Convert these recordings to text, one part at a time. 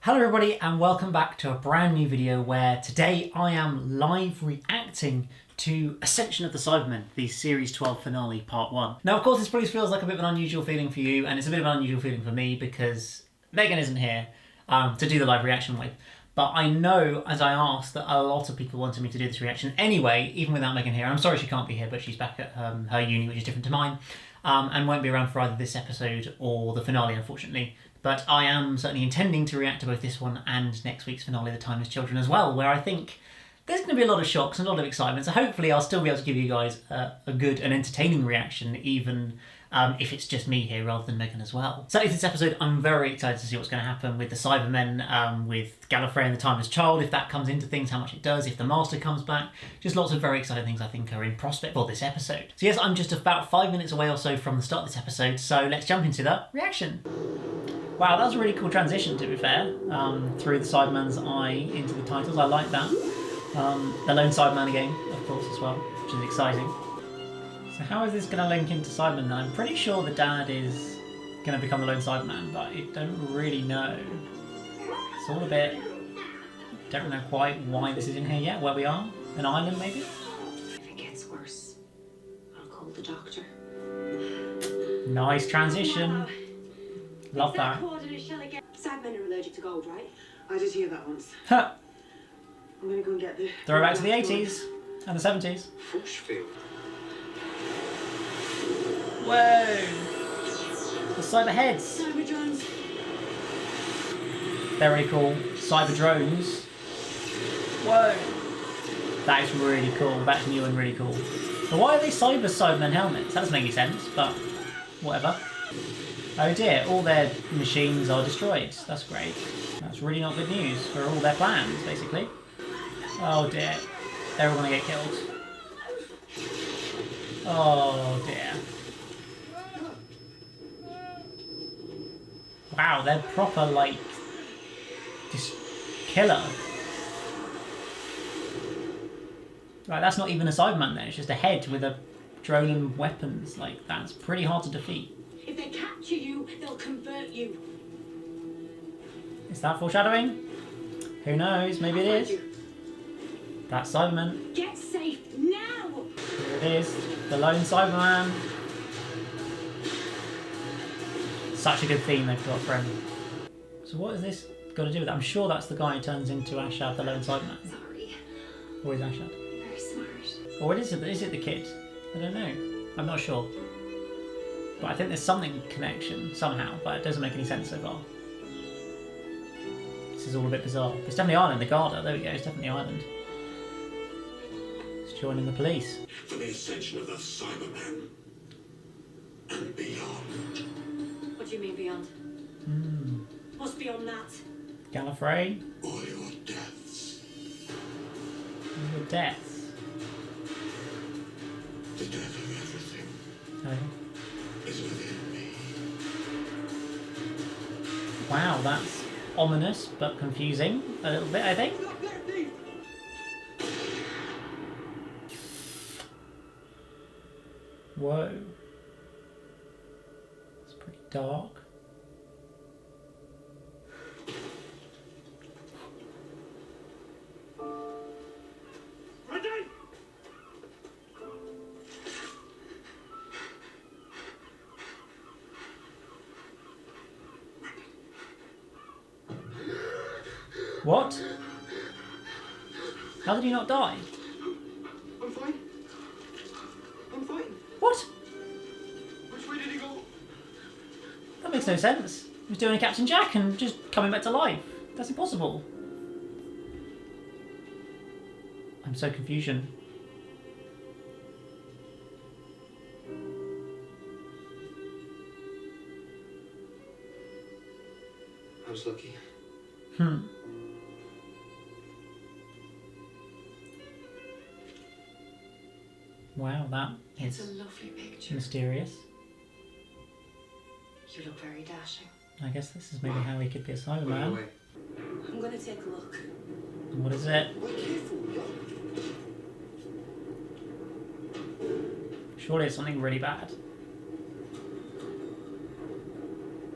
Hello everybody and welcome back to a brand new video where today I am live reacting to Ascension of the Cybermen, the Series 12 finale part 1. Now of course this probably feels like a bit of an unusual feeling for you, and it's a bit of an unusual feeling for me because Megan isn't here to do the live reaction with. But I know, as I asked, that a lot of people wanted me to do this reaction anyway, even without Megan here. I'm sorry she can't be here, but she's back at her uni, which is different to mine, and won't be around for either this episode or the finale, unfortunately. But I am certainly intending to react to both this one and next week's finale, The Timeless Children, as well, where I think there's going to be a lot of shocks and a lot of excitement. So hopefully I'll still be able to give you guys a good and entertaining reaction, even if it's just me here rather than Megan as well. So in this episode, I'm very excited to see what's going to happen with the Cybermen, with Gallifrey and the Timeless Child, if that comes into things, how much it does, if the Master comes back. Just lots of very exciting things I think are in prospect for this episode. So yes, I'm just about 5 minutes away or so from the start of this episode, so let's jump into the reaction. Wow, that was a really cool transition, to be fair, through the Cyberman's eye into the titles. I like that. The lone Cyberman again, of course, as well, which is exciting. So how is this going to link into Cybermen? I'm pretty sure the dad is going to become the lone Cyberman, but I don't really know. It's all a bit... Don't know quite why this is in here yet, where we are. An island, maybe? If it gets worse, I'll call the doctor. Nice transition. Love that. Cybermen are allergic to gold, right? I did hear that once. Huh. I'm gonna go and get the... Throwback to the 80s and the 70s. Fushfield. Whoa! The cyber heads. Cyber drones. They're really cool. Cyber drones. Whoa! That is really cool. That's new and really cool. So why are they Cybermen helmets? That doesn't make any sense, but whatever. Oh dear, all their machines are destroyed. That's great. That's really not good news for all their plans, basically. Oh dear. They're all going to get killed. Oh dear. Wow, they're proper, like, just killer. Right, that's not even a Cyberman there. It's just a head with a drone and weapons. Like, that's pretty hard to defeat. If they capture you, they'll convert you. Is that foreshadowing? Who knows? Maybe it is. That's Cyberman. Get safe now! Here it is. The lone Cyberman. Such a good theme they've got for him. So what has this got to do with it? I'm sure that's the guy who turns into Ashad, the lone Cyberman. Sorry. Or is Ashad? Very smart. Or is it the kid? I don't know. I'm not sure. But I think there's something connection somehow, but it doesn't make any sense so far. This is all a bit bizarre. It's definitely Ireland, the Garda. There we go, it's definitely Ireland. It's joining the police. For the ascension of the Cybermen and beyond. What do you mean beyond? What's beyond that? Gallifrey. All your deaths. Your deaths. The death of everything Oh. is within me. Wow, that's ominous but confusing a little bit, I think. Whoa. It's pretty dark. What? How did he not die? I'm fine. I'm fine. What? Which way did he go? That makes no sense. He was doing a Captain Jack and just coming back to life. That's impossible. I'm so confusion. I was lucky. Wow, that It's a is lovely picture. mysterious. You look very dashing. I guess this is maybe how he could be a By the Cyberman. way. I'm going to take a look. What is it? Be careful, yeah? Surely it's something really bad.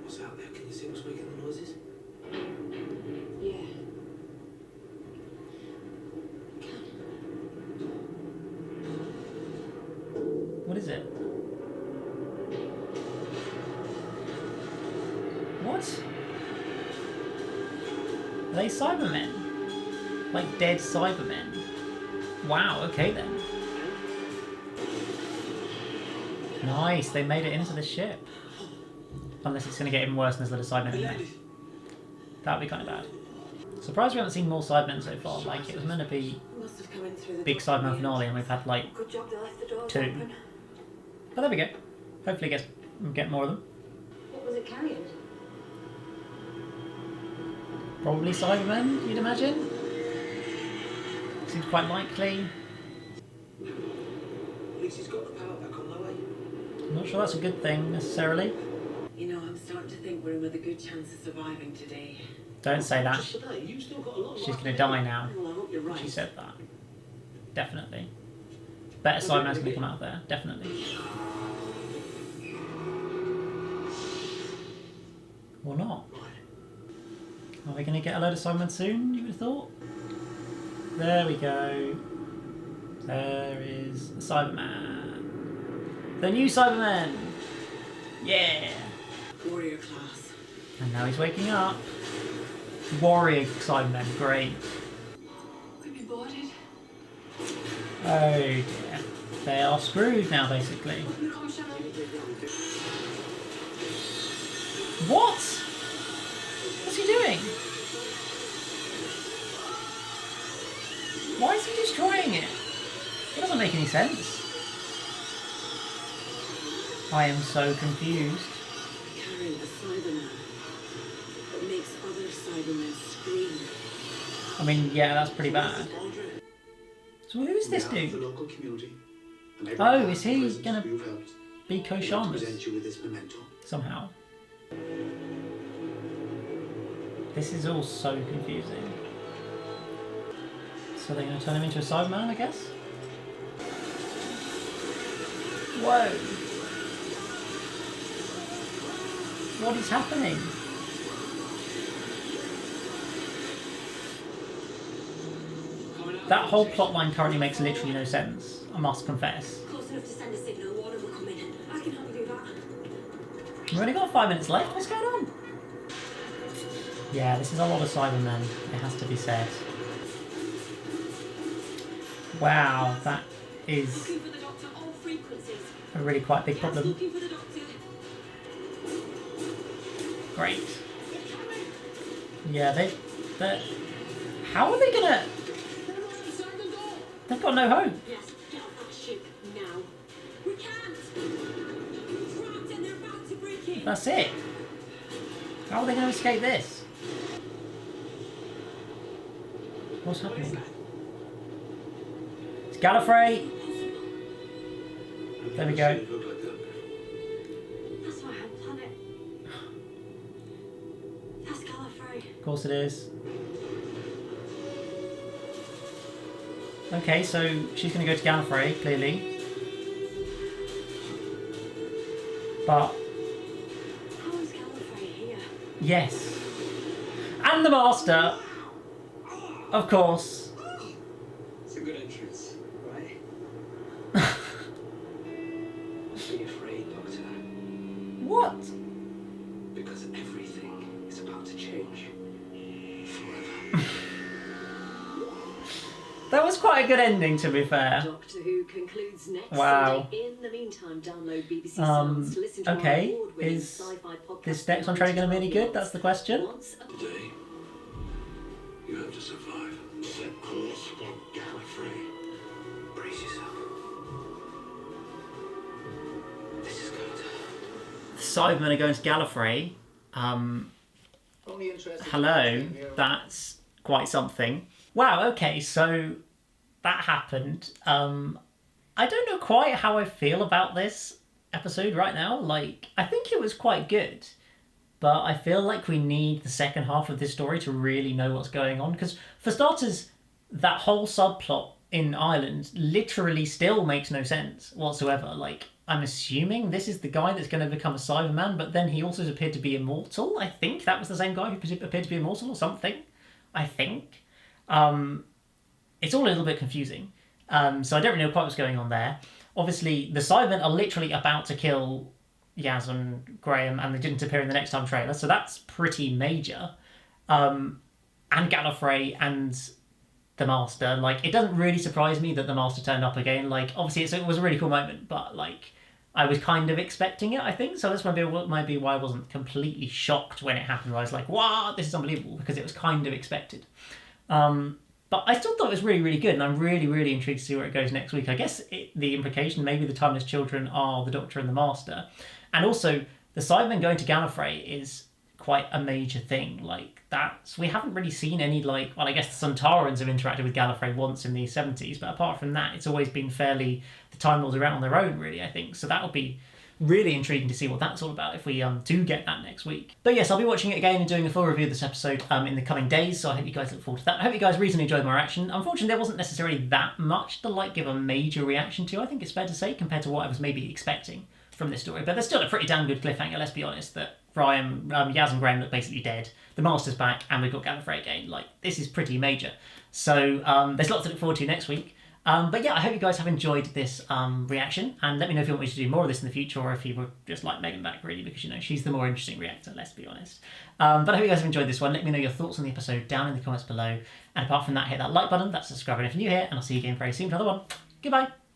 What's out there? Can you see what's making the noises? is it? What? Are they Cybermen? Like dead Cybermen? Wow, okay then. Nice, they made it into the ship. Unless it's going to get even worse and there's a little Cybermen in there. That would be kind of bad. Surprised we haven't seen more Cybermen so far. Like, it was meant to be big Cyberman finale and we've had like Good job they left the doors 2. open. But there we go. Hopefully get more of them. What was it carrying? Probably Cybermen, you'd imagine. Seems quite likely. At least he's got the power back on the way. I'm not sure that's a good thing necessarily. You know, I'm starting to think we're in with a good chance of surviving today. Don't say that. Just today, you've still got a lot of She's life going to ahead. die now. Well, I hope you're right. She said that. Definitely. Better Cyberman's going to come out of there. Definitely. Or not. Are we going to get a load of Cybermen soon, you would have thought? There we go. There is the Cyberman. The new Cyberman! Yeah! Warrior class. And now he's waking up. Warrior Cybermen, great. We've been boarded. Oh dear. They are screwed now, basically. Open the comm channel. What? What's he doing? Why is he destroying it? It doesn't make any sense. I am so confused. Carrying a Cyberman that makes other Cybermen scream. I mean, yeah, that's pretty bad. So who is this The dude? local community. And Oh, everyone is he present gonna you've helped. be I'd like to Koshamas present you with this memento. somehow? This is all so confusing. So they're going to turn him into a Cyberman, I guess? Whoa! What is happening? That whole plotline currently makes literally no sense, I must confess. Close enough to send a signal. Water will come in. I can help you do that. We've only got 5 minutes left, what's going on? Yeah, this is a lot of Cybermen, it has to be said. Wow, that is Looking for the doctor. All frequencies. a really quite big Yes, problem. looking for the doctor. Great. Yeah, they're... How are they gonna... They've got no hope. Yes, get off that ship now. We can't. Trapped and they're about to break in. That's it. How are they going to escape this? What's happening? It's Gallifrey. There we go. It looked like that. That's my home planet. That's Gallifrey. Of course it is. Okay, so she's going to go to Gallifrey, clearly. But, How is Gallifrey here? yes. And the Master, of course. It's a good entrance, right? Be afraid, Doctor, What? because everything is about to change forever. That was quite a good ending, to be fair. Doctor Who concludes next Wow. Sunday. In the meantime, download BBC Sounds to listen to okay. our award-winning Is sci-fi podcast. this next one trying to be any good? That's the question. Once a- Today, you have to survive. Set course for Gallifrey. Brace yourself. This is going to... The Cybermen are going to Gallifrey. Only interested Hello, in here. that's quite something. Wow, okay, so that happened. I don't know quite how I feel about this episode right now. Like, I think it was quite good, but I feel like we need the second half of this story to really know what's going on. Because, for starters, that whole subplot in Ireland literally still makes no sense whatsoever. Like, I'm assuming this is the guy that's going to become a Cyberman, but then he also appeared to be immortal. I think that was the same guy who appeared to be immortal or something. I think. It's all a little bit confusing. So I don't really know quite what's going on there. obviously the Cybermen are literally about to kill Yaz and Graham, and they didn't appear in the next time trailer, so that's pretty major. And Gallifrey and the Master, like, it doesn't really surprise me that the Master turned up again. Like, obviously it was a really cool moment, but like, I was kind of expecting it, I think, so that's maybe why I wasn't completely shocked when it happened. I was like, wow, this is unbelievable, because it was kind of expected. But I still thought it was really, really good, and I'm really, really intrigued to see where it goes next week. I guess the implication, maybe the Timeless Children are the Doctor and the Master. And also, the Cybermen going to Gallifrey is quite a major thing. Like, we haven't really seen any, like, well, I guess the Sontarans have interacted with Gallifrey once in the 70s, but apart from that, it's always been fairly, the Time Lords are out on their own, really, I think. So that'll be really intriguing to see what that's all about if we do get that next week. But yes, I'll be watching it again and doing a full review of this episode in the coming days, so I hope you guys look forward to that. I hope you guys reasonably enjoyed my reaction. Unfortunately, there wasn't necessarily that much to like give a major reaction to, I think it's fair to say, compared to what I was maybe expecting from this story. But there's still a pretty damn good cliffhanger, let's be honest, that Ryan, Yaz and Graham look basically dead, the Master's back, and we've got Gallifrey again. Like, this is pretty major. So there's lots to look forward to next week. But yeah, I hope you guys have enjoyed this reaction, and let me know if you want me to do more of this in the future, or if you would just like Megan back, really, because, you know, she's the more interesting reactor, let's be honest. But I hope you guys have enjoyed this one. Let me know your thoughts on the episode down in the comments below. And apart from that, hit that like button, that's subscribing if you're new here, and I'll see you again very soon for another one. Goodbye!